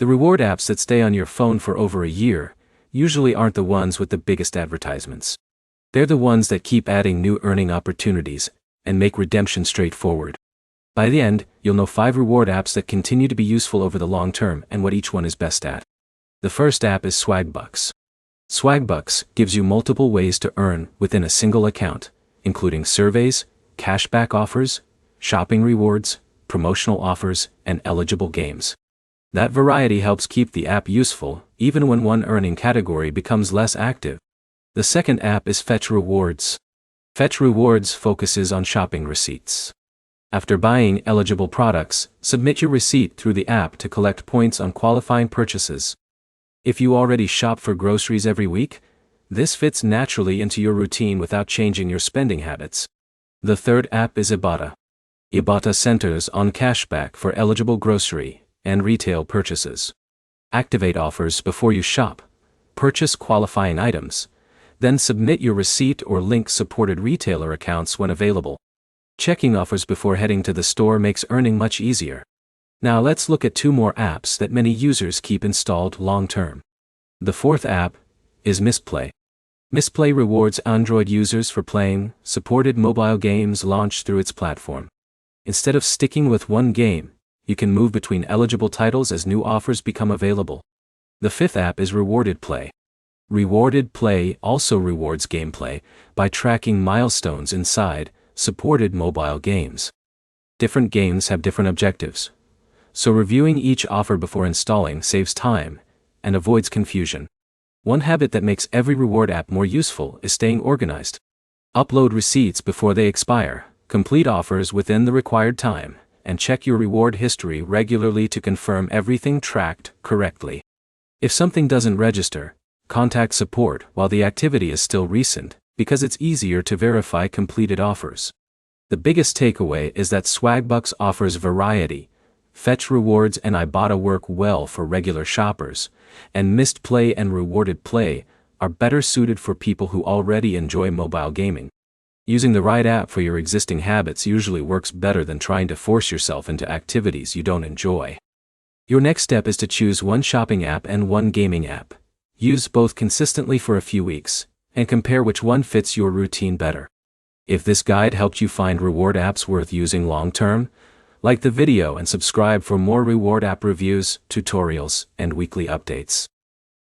The reward apps that stay on your phone for over a year usually aren't the ones with the biggest advertisements. They're the ones that keep adding new earning opportunities and make redemption straightforward. By the end, you'll know 5 reward apps that continue to be useful over the long term and what each one is best at. The first app is Swagbucks. Swagbucks gives you multiple ways to earn within a single account, including surveys, cashback offers, shopping rewards, promotional offers, and eligible games. That variety helps keep the app useful, even when one earning category becomes less active. The second app is Fetch Rewards. Fetch Rewards focuses on shopping receipts. After buying eligible products, submit your receipt through the app to collect points on qualifying purchases. If you already shop for groceries every week, this fits naturally into your routine without changing your spending habits. The third app is Ibotta. Ibotta centers on cashback for eligible grocery and retail purchases. Activate offers before you shop, purchase qualifying items, then submit your receipt or link supported retailer accounts when available. Checking offers before heading to the store makes earning much easier. Now let's look at 2 more apps that many users keep installed long-term. The fourth app is Misplay. Misplay rewards Android users for playing supported mobile games launched through its platform. Instead of sticking with one game, you can move between eligible titles as new offers become available. The fifth app is Rewarded Play. Rewarded Play also rewards gameplay by tracking milestones inside supported mobile games. Different games have different objectives, so reviewing each offer before installing saves time and avoids confusion. One habit that makes every reward app more useful is staying organized. Upload receipts before they expire, complete offers within the required time, and check your reward history regularly to confirm everything tracked correctly. If something doesn't register, contact support while the activity is still recent, because it's easier to verify completed offers. The biggest takeaway is that Swagbucks offers variety. Fetch Rewards and Ibotta work well for regular shoppers, and Misplay and Rewarded Play are better suited for people who already enjoy mobile gaming. Using the right app for your existing habits usually works better than trying to force yourself into activities you don't enjoy. Your next step is to choose one shopping app and one gaming app. Use both consistently for a few weeks, and compare which one fits your routine better. If this guide helped you find reward apps worth using long-term, like the video and subscribe for more reward app reviews, tutorials, and weekly updates.